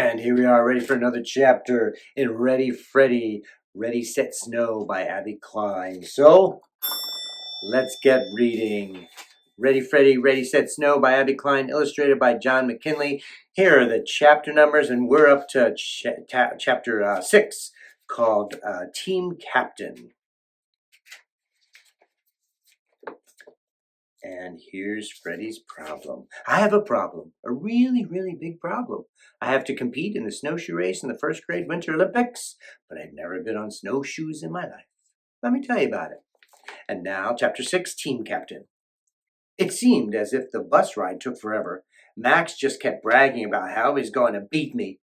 And here we are, ready for another chapter in Ready Freddy, Ready Set Snow by Abby Klein. So, let's get reading. Ready Freddy, Ready Set Snow by Abby Klein, illustrated by John McKinley. Here are the chapter numbers, and we're up to chapter 6, called Team Captain. And here's Freddy's problem. I have a problem, a really, really big problem. I have to compete in the snowshoe race in the first grade Winter Olympics, but I've never been on snowshoes in my life. Let me tell you about it. And now, Chapter 6, Team Captain. It seemed as if the bus ride took forever. Max just kept bragging about how he's going to beat me.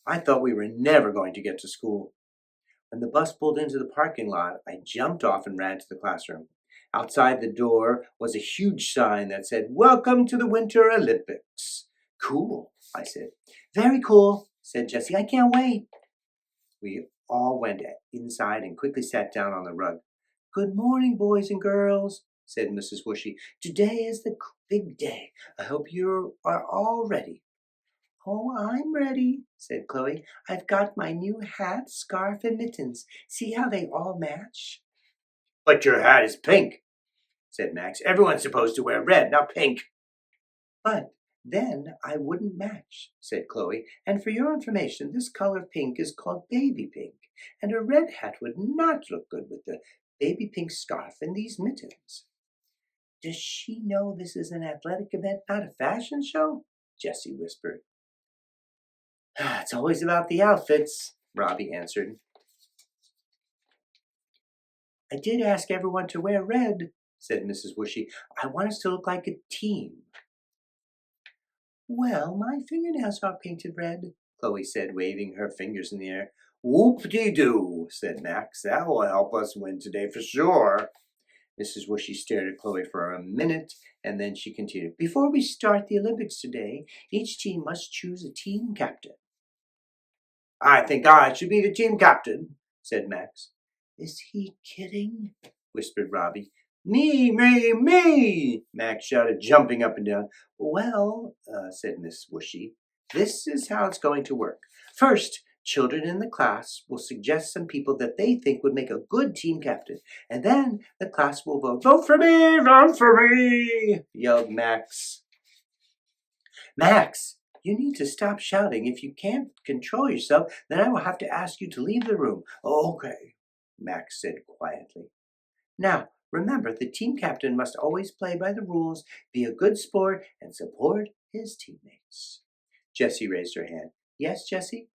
I thought we were never going to get to school. When the bus pulled into the parking lot, I jumped off and ran to the classroom. Outside the door was a huge sign that said, "Welcome to the Winter Olympics." "Cool," I said. "Very cool," said Jessie. "I can't wait." We all went inside and quickly sat down on the rug. "Good morning, boys and girls," said Mrs. Whooshy. "Today is the big day. I hope you are all ready." "Oh, I'm ready," said Chloe. "I've got my new hat, scarf, and mittens. See how they all match?" "But your hat is pink," said Max. "Everyone's supposed to wear red, not pink." "But then I wouldn't match," said Chloe. "And for your information, this color of pink is called baby pink, and a red hat would not look good with the baby pink scarf and these mittens." "Does she know this is an athletic event, not a fashion show?" Jessie whispered. "It's always about the outfits," Robbie answered. "I did ask everyone to wear red," said Mrs. Whooshy. "I want us to look like a team." "Well, my fingernails are painted red," Chloe said, waving her fingers in the air. "Whoop-de-doo," said Max. "That will help us win today for sure." Mrs. Whooshy stared at Chloe for a minute, and then she continued. "Before we start the Olympics today, each team must choose a team captain." "I think I should be the team captain," said Max. "Is he kidding?" whispered Robbie. "Me, me, me!" Max shouted, jumping up and down. "Well," said Miss Whooshy, "this is how it's going to work. First, children in the class will suggest some people that they think would make a good team captain, and then the class will vote. Vote for me! Vote for me!" yelled Max. "Max, you need to stop shouting. If you can't control yourself, then I will have to ask you to leave the room." "Okay," Max said quietly. "Now, remember, the team captain must always play by the rules, be a good sport, and support his teammates." Jessie raised her hand. "Yes, Jessie?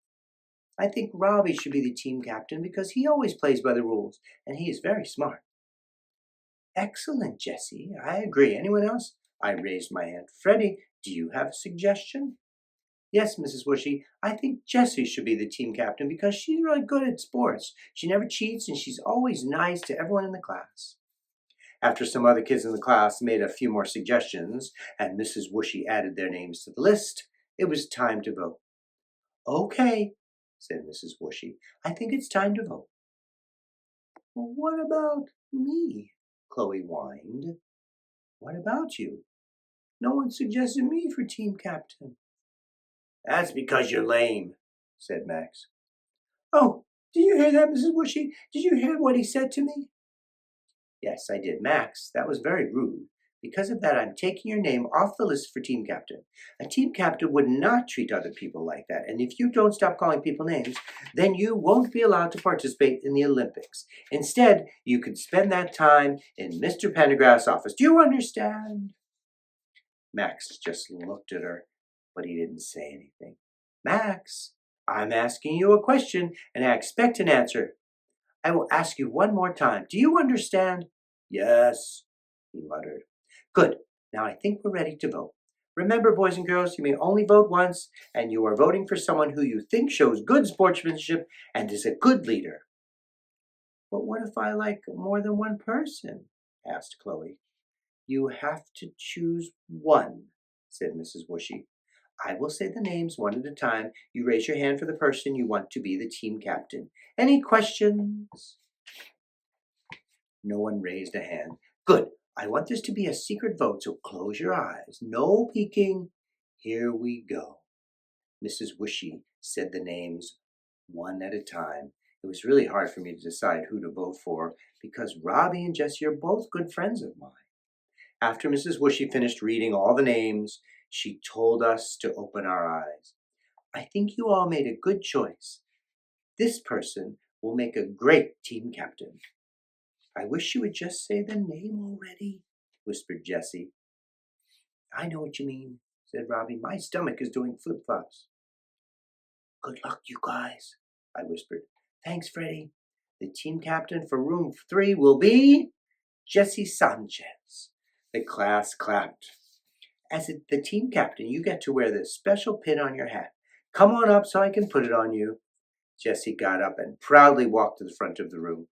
I think Robbie should be the team captain because he always plays by the rules, and he is very smart." "Excellent, Jessie. I agree. Anyone else?" I raised my hand. "Freddy, do you have a suggestion?" "Yes, Mrs. Whooshy. I think Jessie should be the team captain because she's really good at sports. She never cheats, and she's always nice to everyone in the class." After some other kids in the class made a few more suggestions, and Mrs. Whooshy added their names to the list, it was time to vote. "Okay," said Mrs. Whooshy. "I think it's time to vote." "Well, what about me?" Chloe whined. "What about you? No one suggested me for team captain." "That's because you're lame," said Max. "Oh, did you hear that, Mrs. Whooshy? Did you hear what he said to me?" "Yes, I did. Max, that was very rude. Because of that, I'm taking your name off the list for team captain. A team captain would not treat other people like that. And if you don't stop calling people names, then you won't be allowed to participate in the Olympics. Instead, you could spend that time in Mr. Pendergrass's office. Do you understand?" Max just looked at her, but he didn't say anything. "Max, I'm asking you a question, and I expect an answer. I will ask you one more time. Do you understand?" "Yes," he muttered. "Good. Now I think we're ready to vote. Remember, boys and girls, you may only vote once, and you are voting for someone who you think shows good sportsmanship and is a good leader." "But what if I like more than one person?" asked Chloe. "You have to choose one," said Mrs. Whooshy. "I will say the names one at a time. You raise your hand for the person you want to be the team captain. Any questions?" No one raised a hand. "Good. I want this to be a secret vote, so close your eyes. No peeking. Here we go." Mrs. Whooshy said the names one at a time. It was really hard for me to decide who to vote for because Robbie and Jessie are both good friends of mine. After Mrs. Whooshy finished reading all the names, she told us to open our eyes. I think you all made a good choice. This person will make a great team captain. I wish you would just say the name already, whispered Jessie. I know what you mean, said Robbie. My stomach is doing flip-flops. Good luck, you guys, I whispered. Thanks, Freddy. The team captain for room 3 will be Jessie Sanchez. The class clapped. As the team captain, you get to wear this special pin on your hat. Come on up so I can put it on you. Jessie got up and proudly walked to the front of the room.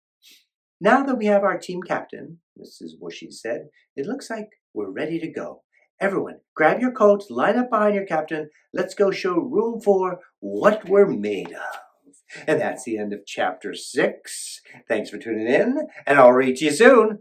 Now that we have our team captain, Mrs. Whooshy said, it looks like we're ready to go. Everyone, grab your coats, line up behind your captain. Let's go show room 4 what we're made of. And that's the end of chapter 6. Thanks for tuning in, and I'll read you soon.